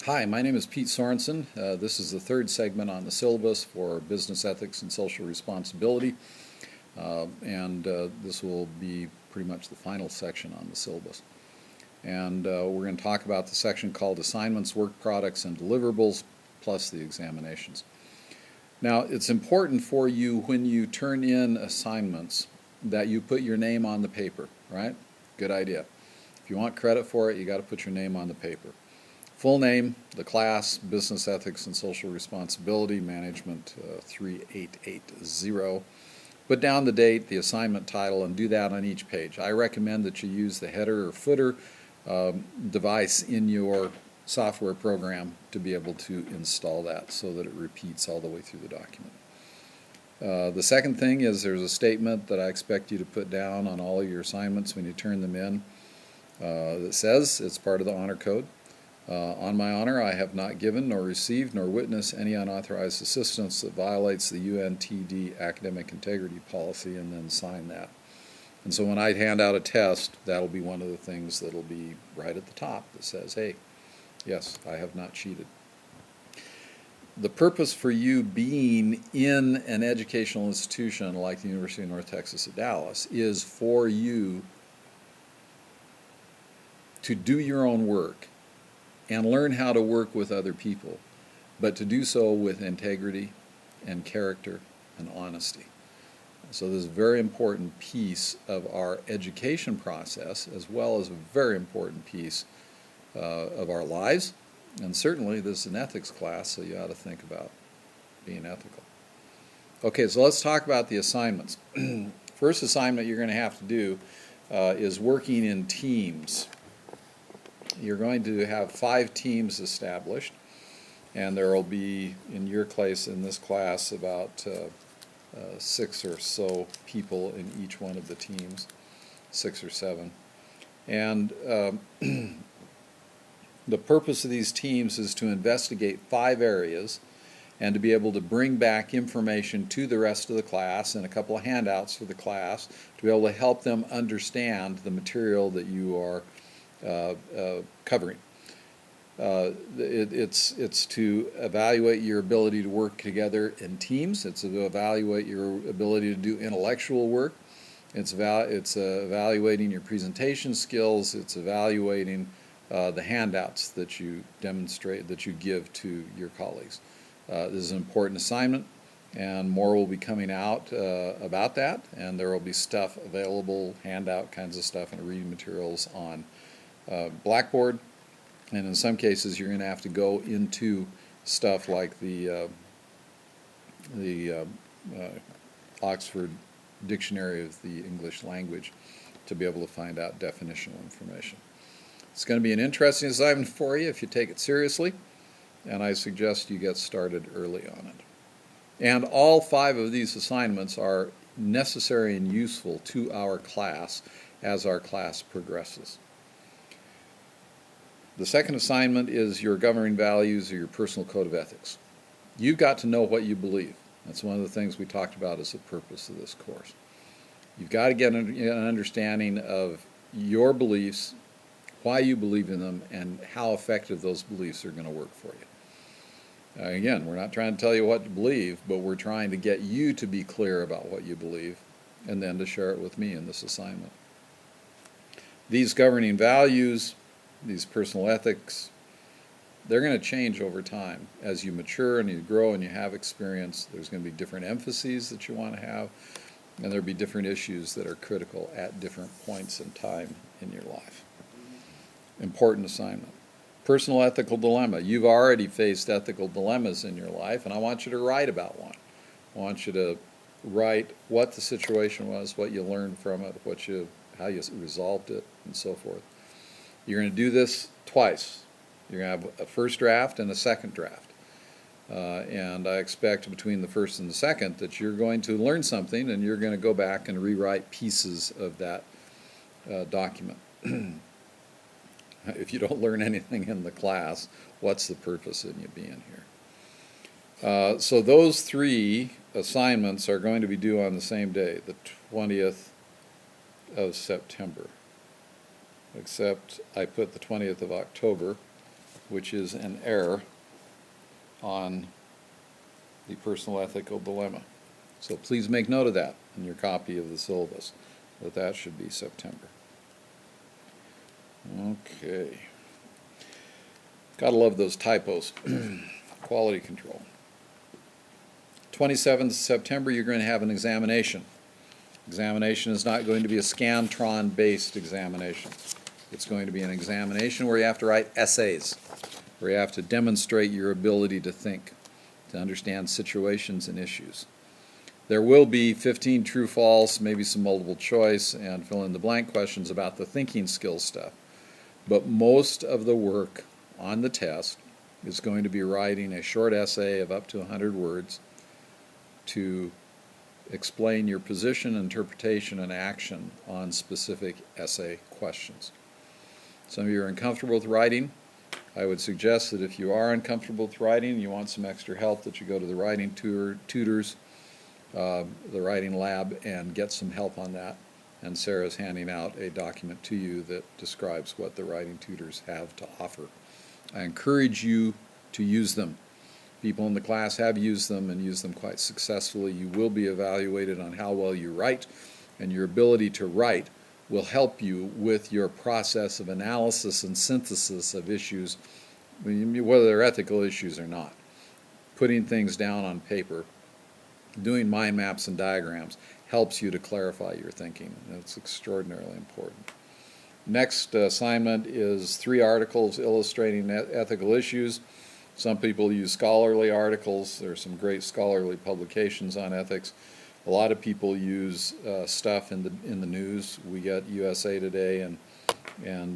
Hi, my name is Pete Sorenson. This is the third segment on the syllabus for business ethics and social responsibility, and this will be pretty much the final section on the syllabus. And we're going to talk about the section called Assignments, Work Products, and Deliverables, plus the examinations. Now, it's important for you when you turn in assignments that you put your name on the paper, right? Good idea. If you want credit for it, you got to put your name on the paper. Full name, the class, Business Ethics and Social Responsibility, Management 3880. Put down the date, the assignment title, and do that on each page. I recommend that you use the header or footer device in your software program to be able to install that so that it repeats all the way through the document. The second thing is there's a statement that I expect you to put down on all of your assignments when you turn them in that says it's part of the honor code. On my honor, I have not given nor received nor witnessed any unauthorized assistance that violates the UNTD academic integrity policy, and then sign that. And so when I hand out a test, that'll be one of the things that'll be right at the top that says, hey, yes, I have not cheated. The purpose for you being in an educational institution like the University of North Texas at Dallas is for you to do your own work and learn how to work with other people, but to do so with integrity and character and honesty. So this is a very important piece of our education process, as well as a very important piece of our lives. And certainly this is an ethics class, so you ought to think about being ethical. Okay, so let's talk about the assignments. First assignment you're going to have to do is working in teams. You're going to have 5 teams established, and there will be, in your case, in this class, about 6 or so people in each one of the teams, 6 or 7. And the purpose of these teams is to investigate 5 areas and to be able to bring back information to the rest of the class and a couple of handouts for the class to be able to help them understand the material that you are covering. It's to evaluate your ability to work together in teams. It's to evaluate your ability to do intellectual work. It's evaluating your presentation skills. It's evaluating the handouts that you demonstrate, that you give to your colleagues. This is an important assignment, and more will be coming out about that, and there will be stuff available, handout kinds of stuff, and reading materials on Blackboard, and in some cases you're going to have to go into stuff like the Oxford Dictionary of the English Language to be able to find out definitional information. It's going to be an interesting assignment for you if you take it seriously, and I suggest you get started early on it. And all 5 of these assignments are necessary and useful to our class as our class progresses. The second assignment is your governing values or your personal code of ethics. You've got to know what you believe. That's one of the things we talked about as the purpose of this course. You've got to get an understanding of your beliefs, why you believe in them, and how effective those beliefs are going to work for you. Again, we're not trying to tell you what to believe, but we're trying to get you to be clear about what you believe and then to share it with me in this assignment. These governing values, these personal ethics, they're going to change over time. As you mature and you grow and you have experience, there's going to be different emphases that you want to have, and there'll be different issues that are critical at different points in time in your life. Important assignment. Personal ethical dilemma. You've already faced ethical dilemmas in your life, and I want you to write about one. I want you to write what the situation was, what you learned from it, how you resolved it, and so forth. You're going to do this twice. You're going to have a first draft and a second draft. And I expect between the first and the second that you're going to learn something, and you're going to go back and rewrite pieces of that document. If you don't learn anything in the class, what's the purpose in you being here? So those 3 assignments are going to be due on the same day, the 20th of September. Except I put the 20th of October, which is an error on the personal ethical dilemma. So please make note of that in your copy of the syllabus, that should be September. Okay. Gotta love those typos. Quality control. 27th September, you're going to have an examination. Examination is not going to be a Scantron-based examination. It's going to be an examination where you have to write essays, where you have to demonstrate your ability to think, to understand situations and issues. There will be 15 true-false, maybe some multiple choice, and fill-in-the-blank questions about the thinking skills stuff. But most of the work on the test is going to be writing a short essay of up to 100 words to explain your position, interpretation, and action on specific essay questions. Some of you are uncomfortable with writing. I would suggest that if you are uncomfortable with writing and you want some extra help, that you go to the writing tutors, the writing lab, and get some help on that. And Sarah's handing out a document to you that describes what the writing tutors have to offer. I encourage you to use them. People in the class have used them and used them quite successfully. You will be evaluated on how well you write, and your ability to write will help you with your process of analysis and synthesis of issues, whether they're ethical issues or not. Putting things down on paper, doing mind maps and diagrams helps you to clarify your thinking. It's extraordinarily important. Next assignment is 3 articles illustrating ethical issues. Some people use scholarly articles. There are some great scholarly publications on ethics. A lot of people use stuff in the news. We get USA Today and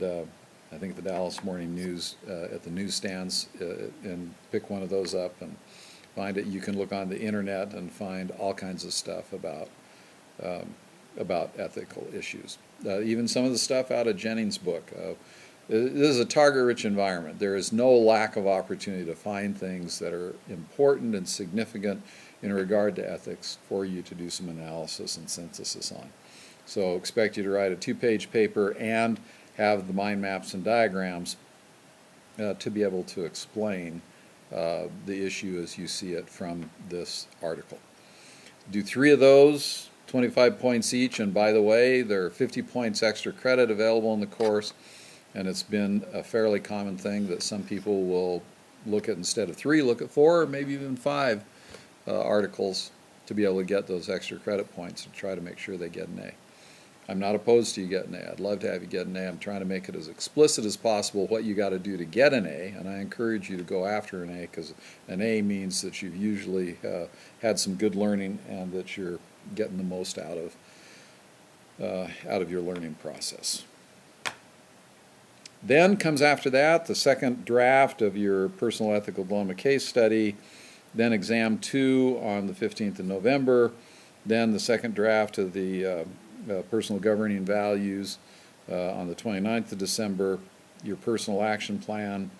I think the Dallas Morning News at the newsstands, and pick one of those up and find it. You can look on the internet and find all kinds of stuff about ethical issues. Even some of the stuff out of Jennings' book. This is a target-rich environment. There is no lack of opportunity to find things that are important and significant in regard to ethics for you to do some analysis and synthesis on. So expect you to write a 2-page paper and have the mind maps and diagrams to be able to explain the issue as you see it from this article. Do 3 of those, 25 points each, and by the way, there are 50 points extra credit available in the course. And it's been a fairly common thing that some people will look at, instead of 3, look at 4 or maybe even 5 articles to be able to get those extra credit points and try to make sure they get an A. I'm not opposed to you getting an A. I'd love to have you get an A. I'm trying to make it as explicit as possible what you got to do to get an A, and I encourage you to go after an A, because an A means that you've usually had some good learning and that you're getting the most out of your learning process. Then comes after that the second draft of your personal ethical dilemma case study, then exam 2 on the 15th of November, then the second draft of the personal governing values on the 29th of December, your personal action plan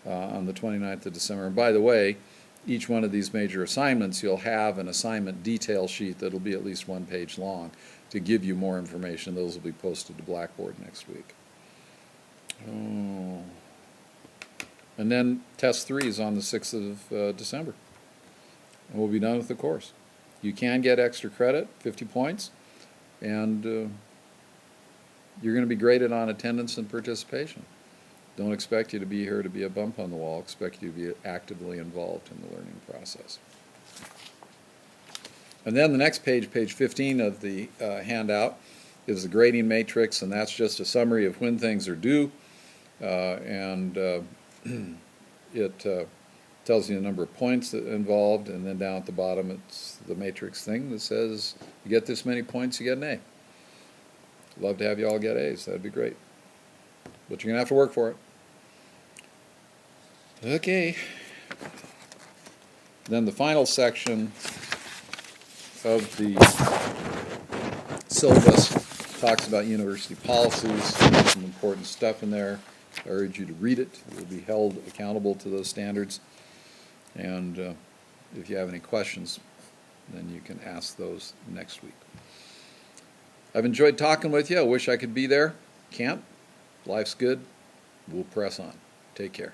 on the 29th of December. And by the way, each one of these major assignments, you'll have an assignment detail sheet that'll be at least 1 page long to give you more information. Those will be posted to Blackboard next week. Oh. And then test 3 is on the 6th of December. And we'll be done with the course. You can get extra credit, 50 points, and you're going to be graded on attendance and participation. Don't expect you to be here to be a bump on the wall. Expect you to be actively involved in the learning process. And then the next page, page 15 of the handout, is the grading matrix, and that's just a summary of when things are due. It tells you the number of points that involved, and then down at the bottom it's the matrix thing that says you get this many points, you get an A. Love to have you all get A's. That'd be great. But you're going to have to work for it. Okay. Then the final section of the syllabus talks about university policies. There's some important stuff in there. I urge you to read it. You'll be held accountable to those standards. And if you have any questions, then you can ask those next week. I've enjoyed talking with you. I wish I could be there. Can't. Life's good. We'll press on. Take care.